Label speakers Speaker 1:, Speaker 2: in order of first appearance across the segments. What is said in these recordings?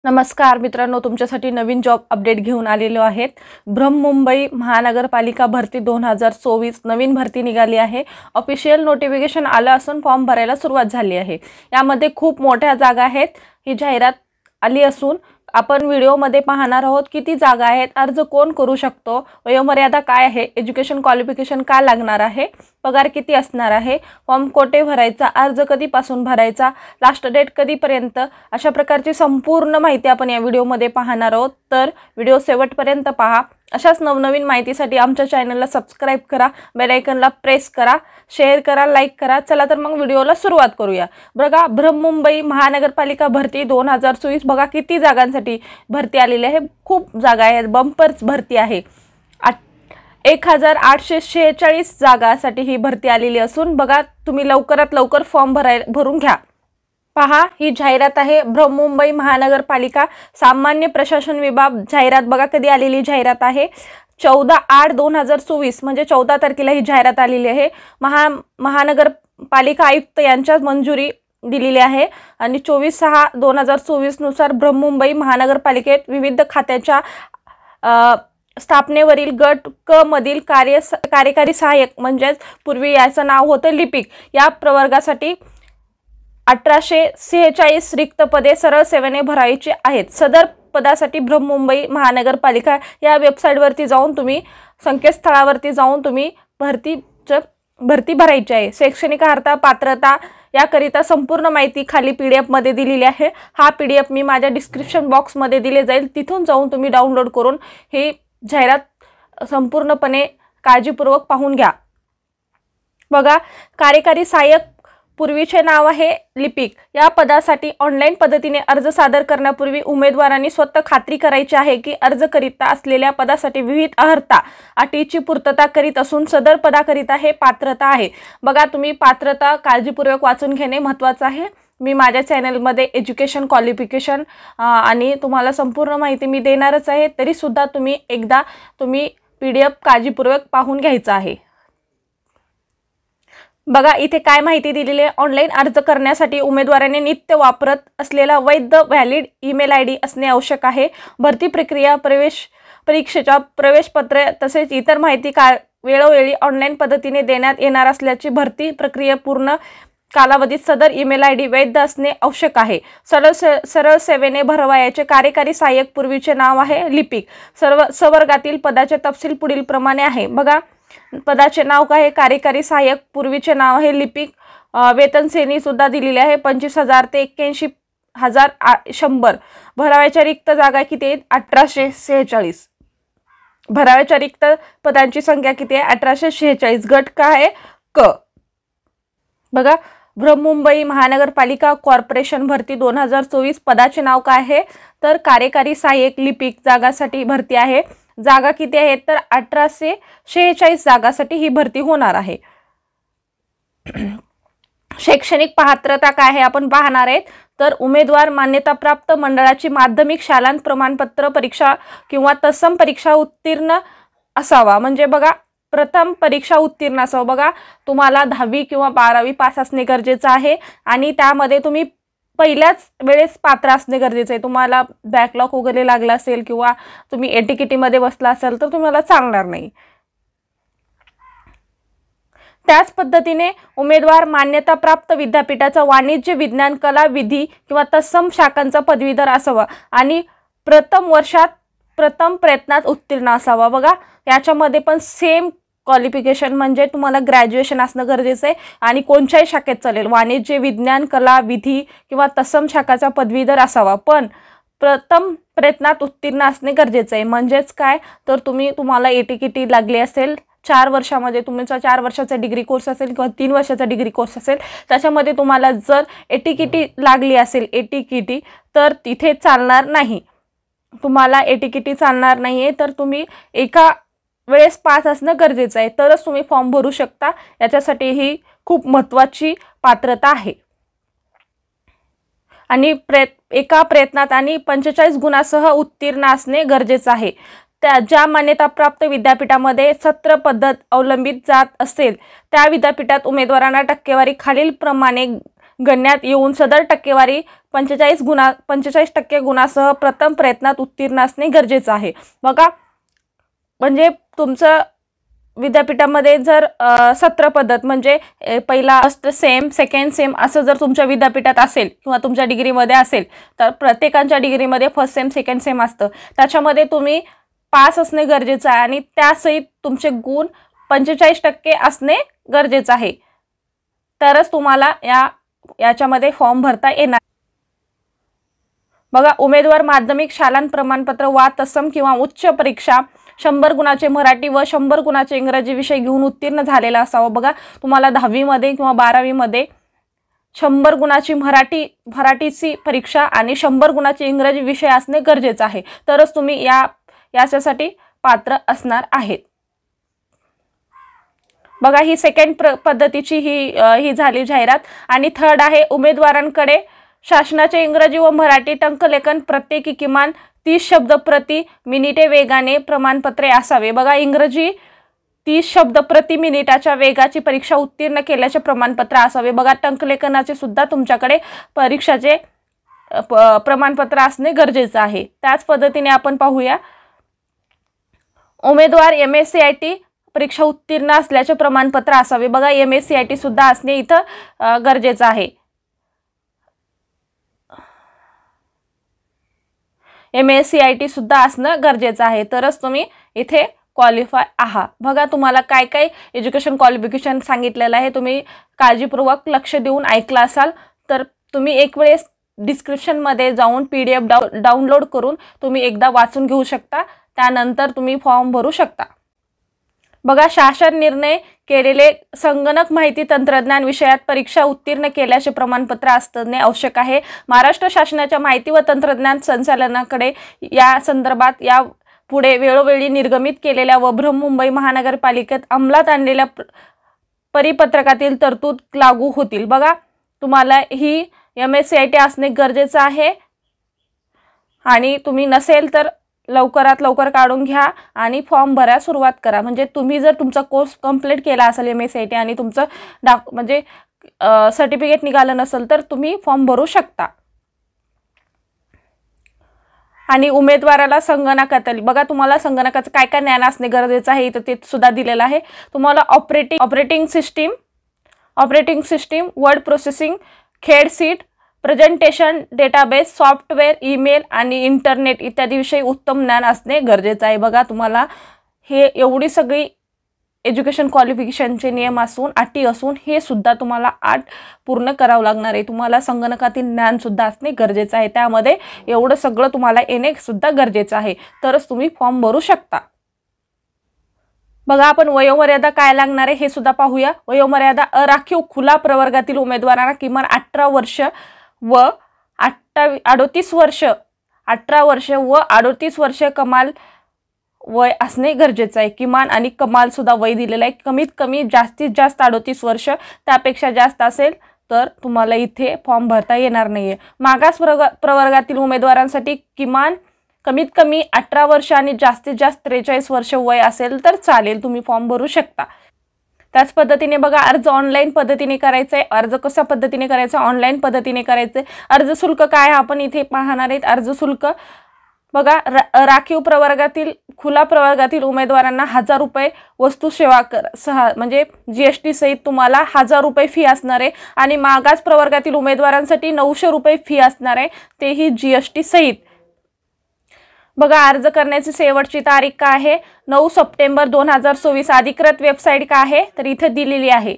Speaker 1: नमस्कार मित्रांनो, तुमच्यासाठी नवीन जॉब अपडेट घेऊन आलेलो आहेत। बृहन्मुंबई महानगरपालिका भरती 2024 नवीन भरती निघाली आहे। ऑफिशियल नोटिफिकेशन आलं असून फॉर्म भरायला सुरुवात झाली आहे। यामध्ये खूप मोठ्या जागा आहेत। ही जाहिरात आली असून आपण व्हिडिओमध्ये पाहणार आहोत किती जागा आहेत, अर्ज कोण करू शकतो, वयोमर्यादा काय आहे, एज्युकेशन क्वालिफिकेशन काय लागणार आहे, पगार किती असणार आहे, फॉर्म कोठे भरायचा, अर्ज कधीपासून भरायचा, लास्ट डेट कधीपर्यंत, अशा प्रकारची संपूर्ण माहिती आपण या व्हिडिओमध्ये पाहणार आहोत। तर व्हिडिओ शेवटपर्यंत पहा। अशाच नवनवीन माहितीसाठी आमच्या चॅनलला सबस्क्राइब करा, बेल आयकॉनला प्रेस करा, शेअर करा, लाईक करा। चला तर मग व्हिडिओला सुरुवात करूया। बघा, बृहन्मुंबई महानगरपालिका भरती 2024 बघा किती जागांसाठी भरती आलेली आहे। खूप जागा आहेत, बंपर्स भरती आहे। 1846 जागासाठी ही भरती आलेली असून बघा तुम्ही लवकरात लवकर फॉर्म भरून घ्या। पहा, ही जाहिरात आहे बृहन्मुंबई महानगरपालिका सामान्य प्रशासन विभाग। जाहिरात बघा कधी आलेली जाहिरात आहे, 14/8/2024 म्हणजे 14 तारखेला ही जाहिरात आलेली आहे। महानगरपालिका आयुक्त यांच्या मंजुरी दिलेली आहे आणि 24/6/2024 नुसार बृहन्मुंबई महानगरपालिकेत विविध खात्याच्या स्थापनेवरील गट क मधील कार्यकारी सहाय्यक म्हणजे पूर्वी याचं नाव होतं लिपिक या प्रवर्गासाठी 1846 रिक्त पदे सरळ सेवेने भरायची आहेत। सदर पदासाठी बृहन्मुंबई महानगरपालिका या वेबसाईटवरती जाऊन तुम्ही संकेतस्थळावरती जाऊन तुम्ही भरती भरायची आहे। शैक्षणिक अर्हता, पात्रता याकरिता संपूर्ण माहिती खाली PDF मध्ये दिलेली आहे। हा PDF मी माझ्या डिस्क्रिप्शन बॉक्समध्ये दिले जाईल, तिथून जाऊन तुम्ही डाउनलोड करून ही जाहिरात संपूर्णपणे काळजीपूर्वक पाहून घ्या। बघा, कार्यकारी सहाय्यक पूर्वीचे नाव आहे लिपिक या पदासाठी ऑनलाईन पद्धतीने अर्ज सादर करण्यापूर्वी उमेदवारांनी स्वतः खात्री करायची आहे की अर्ज करीत असलेल्या पदासाठी विविध अर्हता अटीची पूर्तता करीत असून सदर पदाकरिता हे पात्रता आहे। बघा, तुम्ही पात्रता काळजीपूर्वक वाचून घेणे महत्त्वाचं आहे। मी माझ्या चॅनलमध्ये एज्युकेशन क्वालिफिकेशन आणि तुम्हाला संपूर्ण माहिती मी देणारच आहे, तरी सुद्धा तुम्ही एकदा PDF काळजीपूर्वक पाहून घ्यायचा आहे। बघा, इथे काय माहिती दिलेली आहे। ऑनलाईन अर्ज करण्यासाठी उमेदवाराने नित्य वापरत असलेला वैध व्हॅलिड ईमेल ID असणे आवश्यक आहे। भरती प्रक्रिया, परीक्षेच्या प्रवेशपत्र तसेच इतर माहिती वेळोवेळी ऑनलाईन पद्धतीने देण्यात येणार असल्याची भरती प्रक्रिया पूर्ण कालावधीत सदर ईमेल ID वैध असणे आवश्यक आहे। सरळ सेवेने भरवायचे कार्यकारी सहाय्यक पूर्वीचे नाव आहे लिपिक। सवर्गातील पदाचे तपशील पुढील प्रमाणे आहे। बघा, पदाचे नाव काय आहे, कार्यकारी सहाय्यक पूर्वीचे नाव आहे लिपिक। वेतन श्रेणी सुद्धा दिलेली आहे 25,000 ते 81,100। भराव्याच्या रिक्त जागा किती आहेत, 1846। भराव्याच्या रिक्त पदांची संख्या किती आहे, 1846। गट काय आहे, क। बघा, बृहन्मुंबई महानगरपालिका कॉर्पोरेशन भरती 2024 पदाचे नाव काय आहे तर कार्यकारी सहाय्यक लिपिक जागासाठी भरती आहे। जागा किती आहेत तर 1846 जागासाठी ही भरती होणार आहे। शैक्षणिक पात्रता काय आहे आपण पाहणार आहेत। तर उमेदवार मान्यताप्राप्त मंडळाची माध्यमिक शालांत प्रमाणपत्र परीक्षा किंवा तत्सम परीक्षा उत्तीर्ण असावा। म्हणजे बघा, प्रथम परीक्षा उत्तीर्ण असावं। बघा, तुम्हाला 10वी किंवा 12वी पास असणे गरजेचं आहे आणि त्यामध्ये तुम्ही पहिल्याच वेळेस पात्र असणे गरजेचं आहे। तुम्हाला बॅकलॉग वगैरे लागला असेल किंवा तुम्ही ATKT मध्ये बसला असेल तर तुम्हाला चालणार नाही। त्याच पद्धतीने उमेदवार मान्यताप्राप्त विद्यापीठाचा वाणिज्य, विज्ञान, कला, विधी किंवा तत्सम शाखांचा पदवीधर असावा आणि प्रथम वर्षात प्रथम प्रयत्नात उत्तीर्ण असावा। बघा, याच्यामध्ये पण सेम क्वालिफिकेशन म्हणजे तुम्हाला ग्रॅज्युएशन असणं गरजेचं आहे आणि कोणत्याही शाखेत चालेल, वाणिज्य, विज्ञान, कला, विधी किंवा तत्सम शाखाचा पदवीधर असावा, पण प्रथम प्रयत्नात उत्तीर्ण असणे गरजेचं आहे। म्हणजेच काय तर तुम्हाला ATKT लागली असेल 4 वर्षामध्ये, तुमचा 4 वर्षाचा डिग्री कोर्स असेल किंवा 3 वर्षाचा डिग्री कोर्स असेल, त्याच्यामध्ये तुम्हाला जर ATKT लागली असेल ATKT तर तिथे चालणार नाही। तुम्हाला ATKT चालणार नाहीये तर तुम्ही एका वेळेस पास असणं गरजेचं आहे, तरच तुम्ही फॉर्म भरू शकता। याच्यासाठी ही खूप महत्त्वाची पात्रता आहे आणि एका प्रयत्नात आणि 45 गुणांसह उत्तीर्ण असणे गरजेचं आहे। ज्या मान्यताप्राप्त विद्यापीठामध्ये सत्र पद्धत अवलंबित जात असेल त्या विद्यापीठात उमेदवारांना टक्केवारी खालील प्रमाणे गणण्यात येऊन सदर टक्केवारी 45% गुणासह प्रथम प्रयत्नात उत्तीर्ण असणे गरजेचं आहे। बघा, म्हणजे तुमचं विद्यापीठामध्ये जर सत्र पद्धत म्हणजे पहिला फर्स्ट सेम सेकंड सेम असं जर तुमच्या विद्यापीठात असेल किंवा तुमच्या डिग्रीमध्ये असेल तर प्रत्येकाच्या डिग्रीमध्ये फर्स्ट सेम सेकंड सेम असतं। त्याच्यामध्ये तुम्ही पास असणे गरजेचं आहे आणि त्यासहित तुमचे गुण 45% असणे गरजेचं आहे, तरच तुम्हाला याच्यामध्ये फॉर्म भरता येणार। बघा, उमेदवार माध्यमिक शालांत प्रमाणपत्र वा तत्सम किंवा उच्च परीक्षा 100 गुणाचे मराठी व 100 गुणाचे इंग्रजी विषय घेऊन उत्तीर्ण झालेला असावा। बघा, तुम्हाला 10वी मध्ये किंवा 12वी मध्ये 100 गुणाची मराठीची परीक्षा आणि 100 गुणाचे इंग्रजी विषय असणे गरजेचं आहे, तरच तुम्ही याच्यासाठी पात्र असणार आहेत। बघा, ही सेकंड पद्धतीची ही झाली जाहिरात। आणि थर्ड आहे, उमेदवारांकडे शासनाचे इंग्रजी व मराठी टंकलेखन प्रत्येकी किमान 30 शब्द प्रति मिनिटे वेगाने प्रमाणपत्रे असावे। बघा, इंग्रजी 30 शब्द प्रति मिनिटाच्या वेगाची परीक्षा उत्तीर्ण केल्याचे प्रमाणपत्र असावे। बघा, टंकलेखनाचे सुद्धा तुमच्याकडे परीक्षाचे प्रमाणपत्र असणे गरजेचं आहे। त्याच पद्धतीने आपण पाहूया, उमेदवार MSCIT परीक्षा उत्तीर्ण असल्याचे प्रमाणपत्र असावे। बघा, MSCIT सुद्धा असणे इथं गरजेचं आहे। MSCIT सुद्धा असणं गरजेचं आहे, तरच तुम्ही इथे क्वालिफाय आहात। बघा, तुम्हाला काय काय एज्युकेशन क्वालिफिकेशन सांगितलेलं आहे, तुम्ही काळजीपूर्वक लक्ष देऊन ऐकला असाल तर तुम्ही एक वेळेस डिस्क्रिप्शनमध्ये जाऊन PDF डाउनलोड करून तुम्ही एकदा वाचून घेऊ शकता, त्यानंतर तुम्ही फॉर्म भरू शकता। बघा, शासन निर्णय केलेले संगणक माहिती तंत्रज्ञान विषयात परीक्षा उत्तीर्ण केल्याचे प्रमाणपत्र असणे आवश्यक आहे। महाराष्ट्र शासनाच्या माहिती व तंत्रज्ञान संचालनाकडे या संदर्भात या पुढे वेळोवेळी निर्गमित केलेल्या व बृहन्मुंबई महानगरपालिकेत अंमलात आणलेल्या परिपत्रकातील तरतूद लागू होतील। बघा, तुम्हाला ही MSCIT असणे गरजेचं आहे आणि तुम्ही नसेल तर लवकरात लवकर काढून घ्या आणि फॉर्म भरायला सुरुवात करा। म्हणजे तुम्ही जर तुमचा कोर्स कंप्लीट केला असेल MSCIT आणि तुमचं म्हणजे सर्टिफिकेट निघालं नसेल तर तुम्ही फॉर्म भरू शकता। आणि उमेदवाराला संगणकातील, बघा, तुम्हाला संगणकाचं काय काय ज्ञान असणे गरजेचं आहे इथं ते सुद्धा दिलेलं आहे। तुम्हाला operating system, word processing, spreadsheet, presentation, database, software, email आणि इंटरनेट इत्यादी विषयी उत्तम ज्ञान असणे गरजेचं आहे। बघा, तुम्हाला हे एवढी सगळी एज्युकेशन क्वालिफिकेशनचे नियम असून अटी असून हे सुद्धा तुम्हाला 8 पूर्ण करावं लागणार आहे। तुम्हाला संगणकातील ज्ञान सुद्धा असणे गरजेचं आहे, त्यामध्ये एवढं सगळं तुम्हाला येणे सुद्धा गरजेचं आहे, तरच तुम्ही फॉर्म भरू शकता। बघा, आपण वयोमर्यादा काय लागणार आहे हे सुद्धा पाहूया। वयोमर्यादा अराखीव खुला प्रवर्गातील उमेदवारांना किमान 18 वर्ष व 38 वर्ष 18 वर्ष व 38 वर्ष कमाल वय असणे गरजेचं आहे। किमान आणि कमाल सुद्धा वय दिलेलं आहे। कमीत कमी जास्तीत जास्त 38 वर्ष, त्यापेक्षा जास्त असेल तर तुम्हाला इथे फॉर्म भरता येणार नाहीये। मागास प्रवर्गातील उमेदवारांसाठी कमीत कमी 18 वर्ष आणि जास्तीत जास्त 43 वर्ष वय असेल तर चालेल, तुम्ही फॉर्म भरू शकता। त्याच पद्धतीने बघा, अर्ज ऑनलाईन पद्धतीने करायचा आहे। अर्ज कशा पद्धतीने करायचा? ऑनलाईन पद्धतीने करायचे। अर्ज शुल्क काय आपण इथे पाहणार आहेत। अर्ज शुल्क बघा, राखीव प्रवर्गातील खुला प्रवर्गातील उमेदवारांना 1000 रुपये वस्तू सेवा कर म्हणजे GST सहित तुम्हाला 1000 रुपये फी असणार आहे आणि मागास प्रवर्गातील उमेदवारांसाठी 900 रुपये फी असणार आहे, तेही GST सहित। बघा, अर्ज करण्याची शेवटची तारीख काय आहे? 9 सप्टेंबर 2024। अधिकृत वेबसाईट काय आहे तर इथे दिलेली आहे।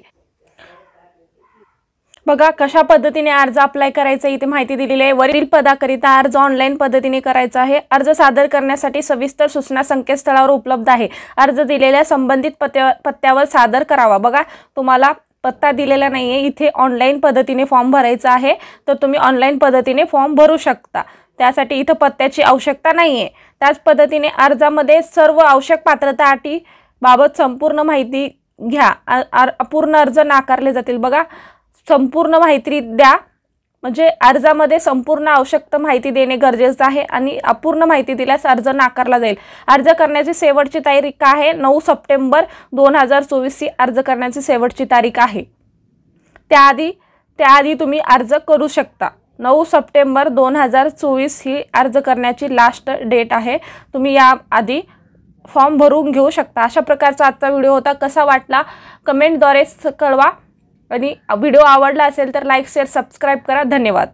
Speaker 1: बघा, कशा पद्धतीने अर्ज अप्लाय करायचा इथे माहिती दिलेली आहे। वरील पदाकरिता अर्ज ऑनलाईन पद्धतीने करायचा आहे। अर्ज सादर करण्यासाठी सविस्तर सूचना संकेतस्थळावर उपलब्ध आहे। अर्ज दिलेल्या संबंधित पत्त्यावर सादर करावा। बघा, तुम्हाला पत्ता दिलेला नाहीये, इथे ऑनलाईन पद्धतीने फॉर्म भरायचा आहे, तर तुम्ही ऑनलाईन पद्धतीने फॉर्म भरू शकता, त्यासाठी इथे पत्त्याची आवश्यकता नाहीये। त्याच पद्धतीने अर्जामध्ये सर्व आवश्यक पात्रता अटी बाबत संपूर्ण माहिती घ्या। अपूर्ण अर्ज नाकारले जातील। बघा, संपूर्ण माहिती द्या, म्हणजे अर्जामध्ये संपूर्ण आवश्यक माहिती देणे गरजेचं आहे आणि अपूर्ण माहिती दिल्यास अर्ज नाकारला जाईल। अर्ज करण्याची शेवटची तारीख काय आहे? 9 सप्टेंबर 2024 ही अर्ज करण्याची शेवटची तारीख आहे। त्याआधी त्याआधी तुम्ही अर्ज करू शकता। 9 सप्टेंबर 2024 ही अर्ज करण्याची लास्ट डेट आहे। तुम्ही या आधी फॉर्म भरून घेऊ शकता। अशा प्रकारचा आजचा व्हिडिओ होता। कसा वाटला कमेंटद्वारे कळवा आणि व्हिडिओ आवडला असेल तर लाईक शेअर सबस्क्राइब करा। धन्यवाद।